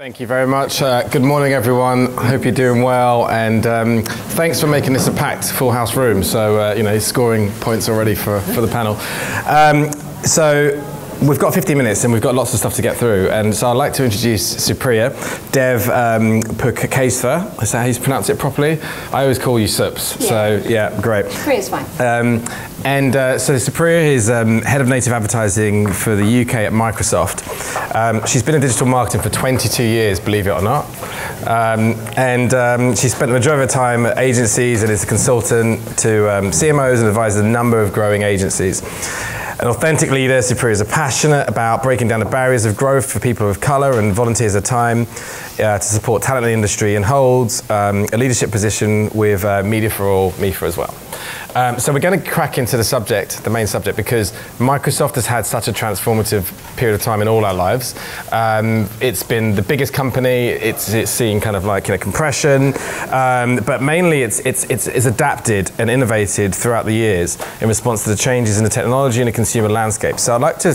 Thank you very much. Good morning, everyone. I hope you're doing well, and thanks for making this a packed, full house room. So, you know, scoring points already for the panel. So, we've got 15 minutes, and we've got lots of stuff to get through. And so, I'd like to introduce Supriya, Dev-Purkaystha. Is that how you pronounce it properly? I always call you Sups. Yeah. So, yeah, great. Supriya's fine. So Supriya is head of native advertising for the UK at Microsoft. She's been in digital marketing for 22 years, believe it or not. She spent the majority of her time at agencies and is a consultant to CMOs and advises a number of growing agencies. An authentic leader, Supriya is passionate about breaking down the barriers of growth for people of colour and volunteers at time to support talent in the industry, and holds a leadership position with Media for All, MIFA as well. So we're going to crack into the subject, the main subject, because Microsoft has had such a transformative period of time in all our lives. It's been the biggest company. It's seen kind of like, you know, compression, but mainly it's adapted and innovated throughout the years in response to the changes in the technology and the consumer landscape. So I'd like to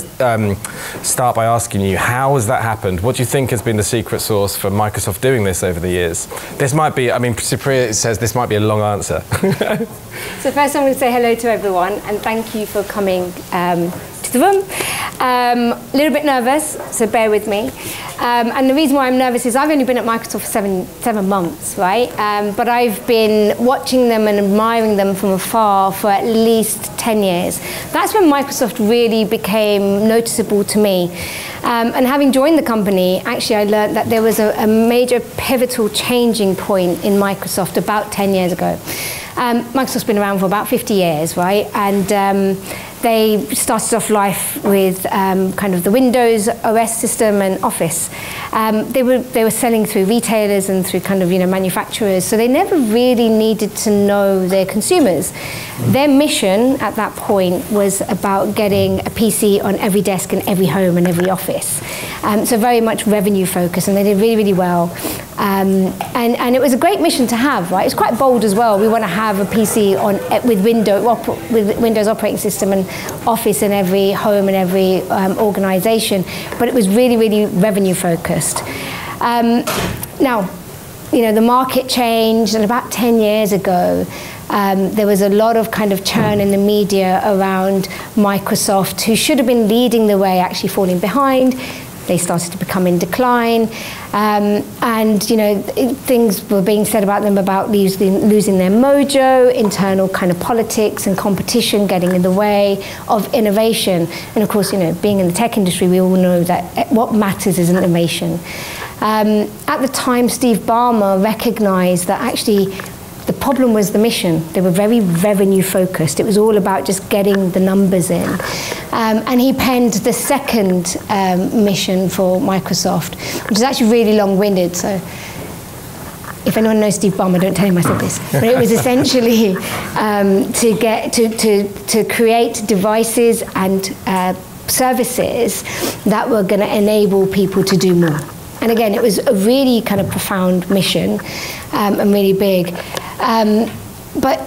start by asking you, how has that happened? What do you think has been the secret sauce for Microsoft doing this over the years? This might be, I mean, Supriya says this might be a long answer. So first I'm going to say hello to everyone and thank you for coming to the room. A little bit nervous, so bear with me. And the reason why I'm nervous is I've only been at Microsoft for seven months, right? But I've been watching them and admiring them from afar for at least 10 years. That's when Microsoft really became noticeable to me. And having joined the company, actually I learned that there was a major pivotal changing point in Microsoft about 10 years ago. Microsoft's been around for about 50 years, right? And they started off life with kind of the Windows OS system and Office. They were selling through retailers and through kind of, you know, manufacturers, so they never really needed to know their consumers. Their mission at that point was about getting a PC on every desk in every home and every office. So very much revenue focused, and they did really, really well. And it was a great mission to have, right? It's quite bold as well. We want to have a PC with Windows operating system and Office in every home and every organization, but it was really, really revenue focused. Now, you know, the market changed, and about 10 years ago, there was a lot of kind of churn in the media around Microsoft, who should have been leading the way, actually falling behind. They started to become in decline, and you know, things were being said about them about losing their mojo, internal kind of politics and competition getting in the way of innovation. And of course, you know, being in the tech industry, we all know that what matters is innovation. At the time, Steve Ballmer recognized that actually the problem was the mission. They were very revenue focused. It was all about just getting the numbers in. And he penned the second mission for Microsoft, which is actually really long-winded. So if anyone knows Steve Ballmer, don't tell him I said this. But it was essentially to create devices and services that were going to enable people to do more. And again, it was a really kind of profound mission and really big. But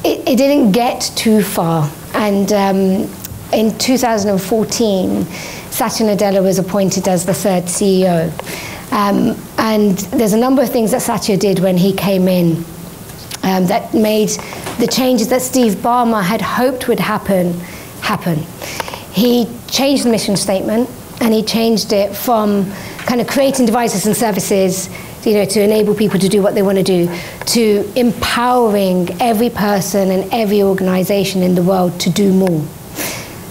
it didn't get too far. And in 2014, Satya Nadella was appointed as the third CEO. And there's a number of things that Satya did when he came in that made the changes that Steve Ballmer had hoped would happen. He changed the mission statement, and he changed it from kind of creating devices and services, you know, to enable people to do what they want to do, to empowering every person and every organization in the world to do more.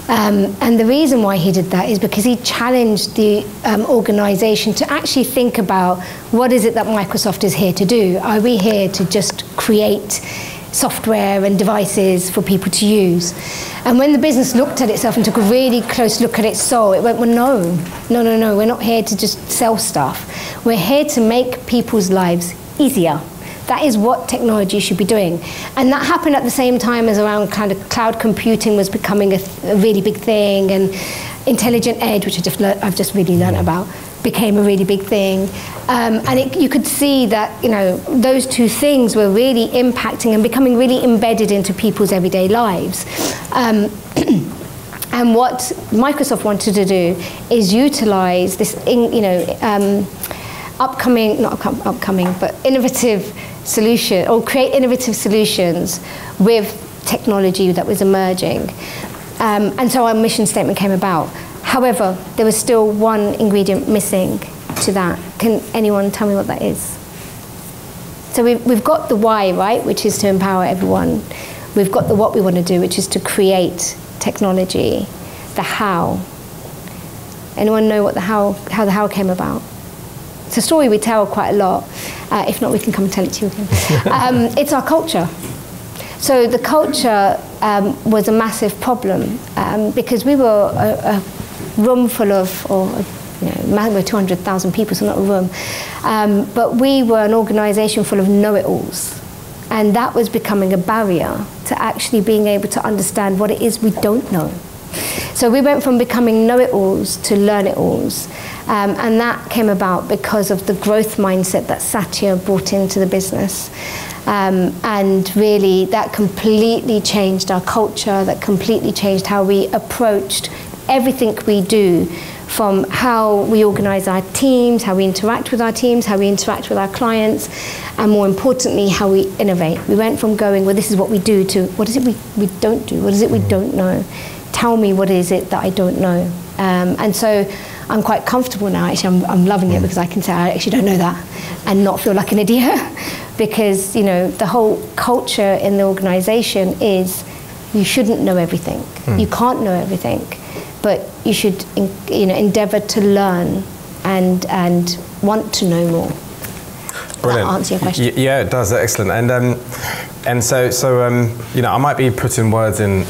And the reason why he did that is because he challenged the organization to actually think about, what is it that Microsoft is here to do? Are we here to just create software and devices for people to use? And when the business looked at itself and took a really close look at its soul, it went, well, no, we're not here to just sell stuff. We're here to make people's lives easier. That is what technology should be doing. And that happened at the same time as around kind of cloud computing was becoming a really big thing, and intelligent edge, which I've just really learned about, became a really big thing. And you could see that, you know, those two things were really impacting and becoming really embedded into people's everyday lives. And what Microsoft wanted to do is utilize this, but innovative solution, or create innovative solutions with technology that was emerging. And so our mission statement came about. However, there was still one ingredient missing to that. Can anyone tell me what that is? So we've got the why, right, which is to empower everyone. We've got the what we want to do, which is to create technology. The how. Anyone know what how the how came about? It's a story we tell quite a lot. If not, we can come and tell it to you again. It's our culture. So the culture was a massive problem because we were a room full of, we're 200,000 people, so not a room, but we were an organisation full of know-it-alls. And that was becoming a barrier to actually being able to understand what it is we don't know. So we went from becoming know-it-alls to learn-it-alls. And that came about because of the growth mindset that Satya brought into the business. And really, that completely changed our culture, that completely changed how we approached everything we do, from how we organize our teams, how we interact with our teams, how we interact with our clients, and more importantly, how we innovate. We went from going, well, this is what we do, to what is it we don't do? What is it we don't know? Tell me what is it that I don't know. And so I'm quite comfortable now, actually. I'm loving it because I can say I actually don't know that and not feel like an idiot. Because, the whole culture in the organization is you shouldn't know everything. You can't know everything. But you should, endeavor to learn and want to know more. Brilliant. Does that answer your question? Yeah, it does. Excellent. And so I might be putting words in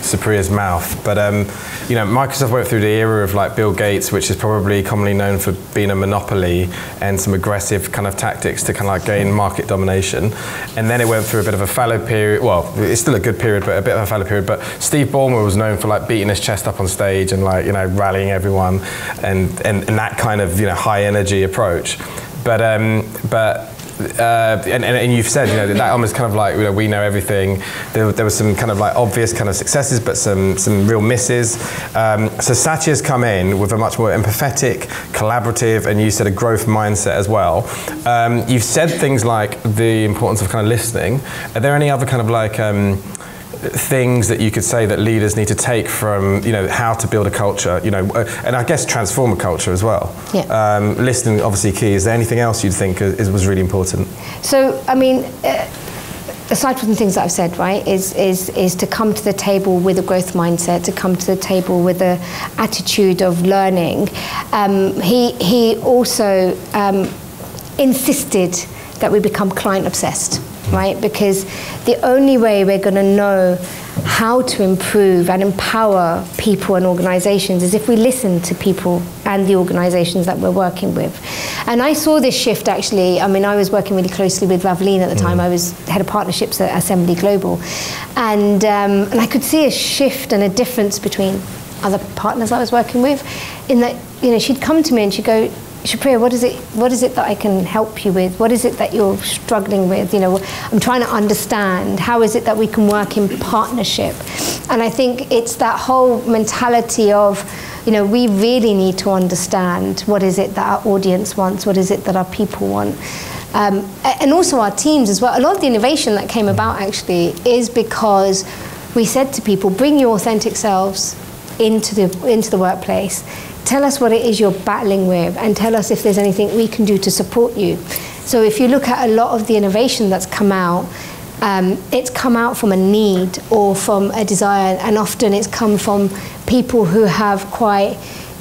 Supriya's mouth, but Microsoft went through the era of like Bill Gates, which is probably commonly known for being a monopoly and some aggressive kind of tactics to kind of like gain market domination. And then it went through a bit of a fallow period. Well, it's still a good period, but a bit of a fallow period. But Steve Ballmer was known for like beating his chest up on stage and like rallying everyone and that kind of high energy approach. But and you've said that almost kind of like we know everything. There was some kind of like obvious kind of successes, but some real misses. So Satya's come in with a much more empathetic, collaborative, and you said a growth mindset as well. You've said things like the importance of kind of listening. Are there any other kind of like things that you could say that leaders need to take from how to build a culture, and I guess transform a culture as well? Yeah. Listening obviously key. Is there anything else you'd think was really important? So I mean, aside from the things that I've said, right, is to come to the table with a growth mindset, to come to the table with an attitude of learning. He also insisted that we become client obsessed. Right? Because the only way we're going to know how to improve and empower people and organizations is if we listen to people and the organizations that we're working with. And I saw this shift actually. I mean, I was working really closely with Ravleen at the time. I was head of partnerships at Assembly Global. And I could see a shift and a difference between other partners I was working with, in that, she'd come to me and she'd go, Supriya, what is it that I can help you with? What is it that you're struggling with? I'm trying to understand. How is it that we can work in partnership? And I think it's that whole mentality of, we really need to understand what is it that our audience wants, what is it that our people want. And also our teams as well. A lot of the innovation that came about actually is because we said to people, bring your authentic selves into the workplace. Tell us what it is you're battling with, and tell us if there's anything we can do to support you. So if you look at a lot of the innovation that's come out, it's come out from a need or from a desire, and often it's come from people who have quite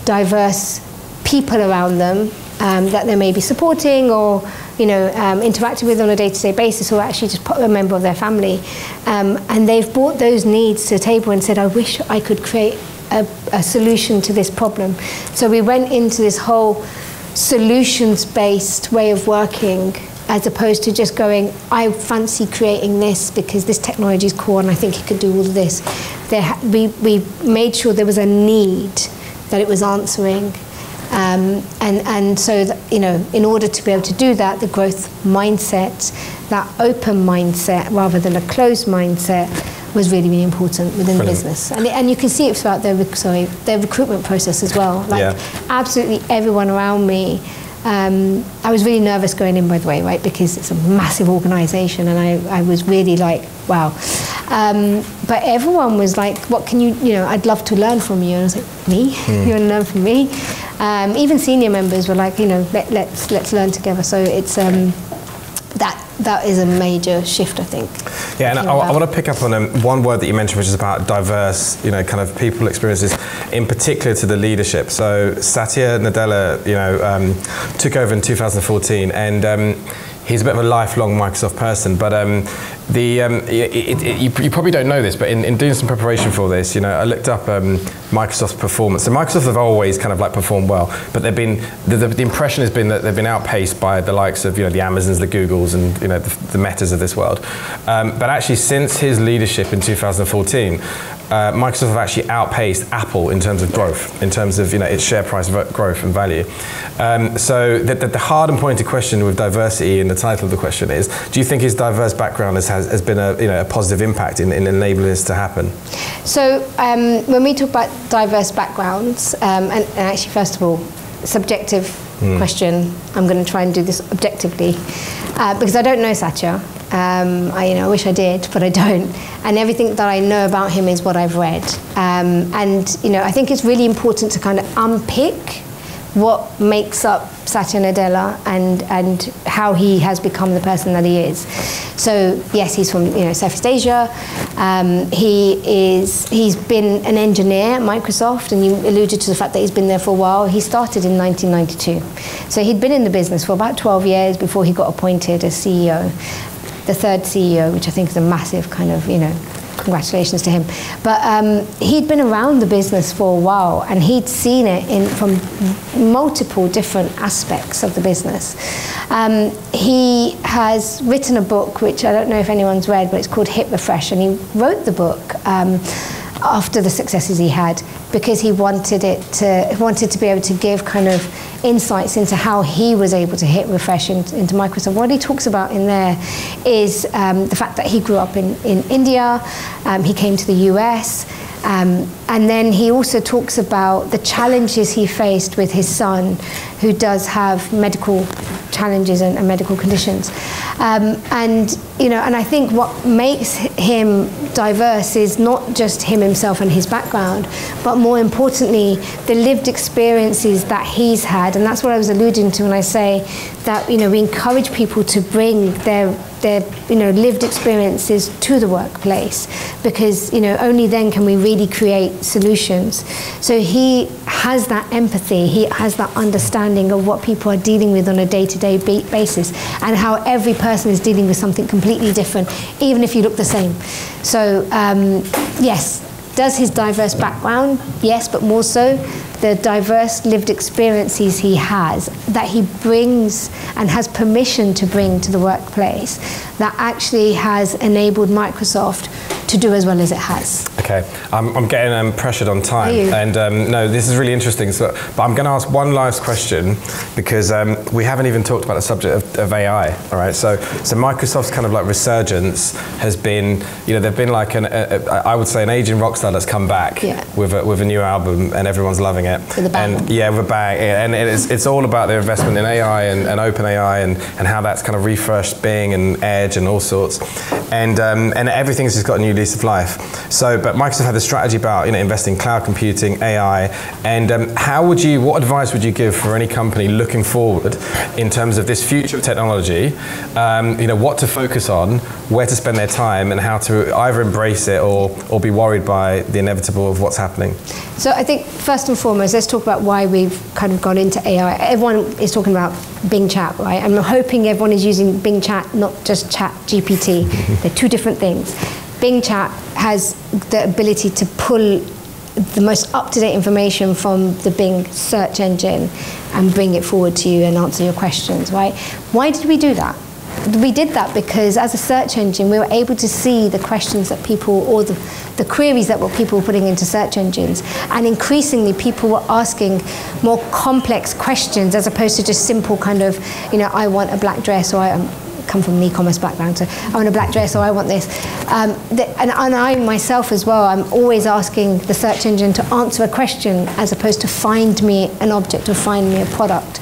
diverse people around them that they may be supporting or interacting with on a day-to-day basis, or actually just a member of their family. And they've brought those needs to the table and said, I wish I could create a solution to this problem. So we went into this whole solutions-based way of working, as opposed to just going, I fancy creating this because this technology is cool and I think it could do all of this. We made sure there was a need that it was answering. And so that, in order to be able to do that, the growth mindset, that open mindset rather than a closed mindset, was really, really important within the business. And you can see it throughout their recruitment process as well. Absolutely everyone around me I was really nervous going in, by the way, right? Because it's a massive organization, and I was really like, wow. But everyone was like, what can you know, I'd love to learn from you. And I was like, me? You want to learn from me? Even senior members were like, you know, let's learn together. So it's, that is a major shift, I think. Yeah, and I want to pick up on one word that you mentioned, which is about diverse, you know, kind of people experiences, in particular to the leadership. So Satya Nadella, you know, took over in 2014, and he's a bit of a lifelong Microsoft person, but you probably don't know this, but in doing some preparation for this, you know, I looked up Microsoft's performance. So Microsoft have always kind of like performed well, but they've been the impression has been that they've been outpaced by the likes of, you know, the Amazons, the Googles, and, you know, the Metas of this world. But actually, since his leadership in 2014, Microsoft have actually outpaced Apple in terms of growth, in terms of, you know, its share price growth and value. So the hard and pointed question with diversity, and the title of the question is, do you think his diverse background has been a, you know, a positive impact in enabling this to happen? So when we talk about diverse backgrounds, and actually, first of all, subjective question, I'm going to try and do this objectively, because I don't know Satya. I wish I did, but I don't. And everything that I know about him is what I've read. And, you know, I think it's really important to kind of unpick what makes up Satya Nadella and how he has become the person that he is. So yes, he's from, you know, Southeast Asia. He's been an engineer at Microsoft, and you alluded to the fact that he's been there for a while. He started in 1992, so he'd been in the business for about 12 years before he got appointed as CEO, the third CEO, which I think is a massive kind of, you know, congratulations to him. But he'd been around the business for a while, and he'd seen it from multiple different aspects of the business. He has written a book, which I don't know if anyone's read, but it's called Hit Refresh, and he wrote the book after the successes he had, because he wanted to be able to give kind of insights into how he was able to hit refresh into Microsoft. What he talks about in there is the fact that he grew up in India, he came to the US, and then he also talks about the challenges he faced with his son, who does have medical challenges and medical conditions. And, you know, and I think what makes him diverse is not just him himself and his background, but more importantly, the lived experiences that he's had. And that's what I was alluding to when I say that, you know, we encourage people to bring their you know, lived experiences to the workplace, because, you know, only then can we really create solutions. So he has that empathy, he has that understanding of what people are dealing with on a day-to-day basis, and how every person is dealing with something completely different, even if you look the same. So yes, does his diverse background? Yes, but more so the diverse lived experiences he has, that he brings and has permission to bring to the workplace, that actually has enabled Microsoft to do as well as it has. Okay, I'm getting pressured on time, and no, this is really interesting. So, but I'm going to ask one last question, because we haven't even talked about the subject of AI. All right, so Microsoft's kind of like resurgence has been, you know, they've been like I would say an aging rock star that's come back with a new album, and everyone's loving it. With a bang. And yeah, with a bang, and it's all about their investment in AI and open AI and how that's kind of refreshed Bing and Edge and all sorts, and everything's just got a new lease of life. So, but Microsoft had a strategy about, you know, investing in cloud computing, AI, and what advice would you give for any company looking forward in terms of this future of technology? You know, what to focus on, where to spend their time, and how to either embrace it or be worried by the inevitable of what's happening. So I think first and foremost, let's talk about why we've kind of gone into AI. Everyone is talking about Bing Chat, right? I'm hoping everyone is using Bing Chat, not just Chat GPT. They're two different things. Bing Chat has the ability to pull the most up-to-date information from the Bing search engine and bring it forward to you and answer your questions, right? Why did we do that? We did that because as a search engine, we were able to see the questions that people, or the queries that people were putting into search engines. And increasingly, people were asking more complex questions as opposed to just simple kind of, you know, I want a black dress, or I come from an e-commerce background, so I want a black dress, or I want this. And I myself as well, I'm always asking the search engine to answer a question as opposed to find me an object or find me a product.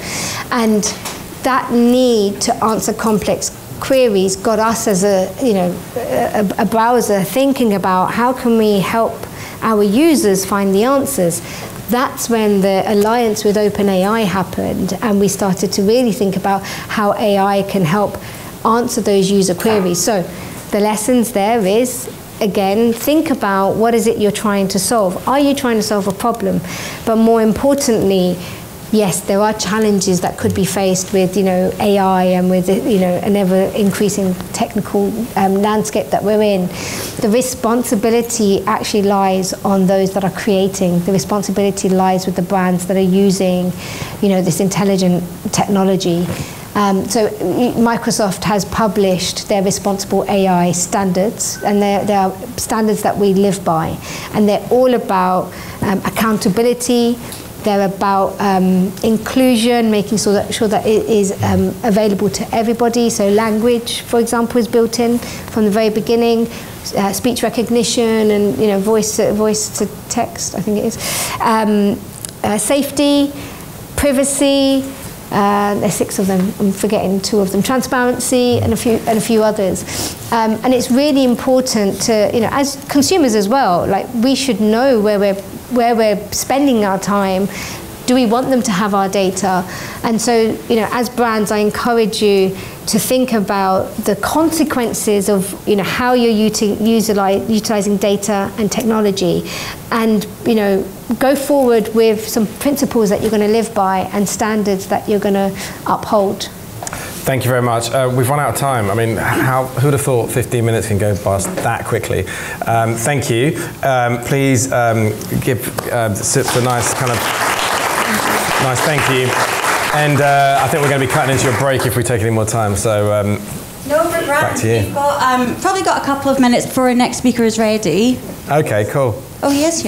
And that need to answer complex queries got us as a browser thinking about how can we help our users find the answers. That's when the alliance with OpenAI happened, and we started to really think about how AI can help answer those user queries. So the lessons there is, again, think about what is it you're trying to solve. Are you trying to solve a problem? But more importantly, yes, there are challenges that could be faced with, AI and with, an ever-increasing technical landscape that we're in. The responsibility actually lies on those that are creating. The responsibility lies with the brands that are using, this intelligent technology. So Microsoft has published their responsible AI standards, and they are standards that we live by. And they're all about accountability. They're about inclusion, making sure that it is available to everybody. So language, for example, is built in from the very beginning. Speech recognition and voice to text, I think it is. Safety, privacy. There's 6 of them. I'm forgetting 2 of them. Transparency and a few others. And it's really important to, as consumers as well, like we should know where we're spending our time. Do we want them to have our data? And so, as brands, I encourage you to think about the consequences of, how you're utilizing data and technology, and, go forward with some principles that you're going to live by and standards that you're going to uphold. Thank you very much. We've run out of time. I mean, who would have thought 15 minutes can go past that quickly? Thank you. Please give Sup a nice thank you. And I think we're going to be cutting into your break if we take any more time. So no, we're back to you. We've got, probably got a couple of minutes before our next speaker is ready. Okay, cool. Oh, he is here.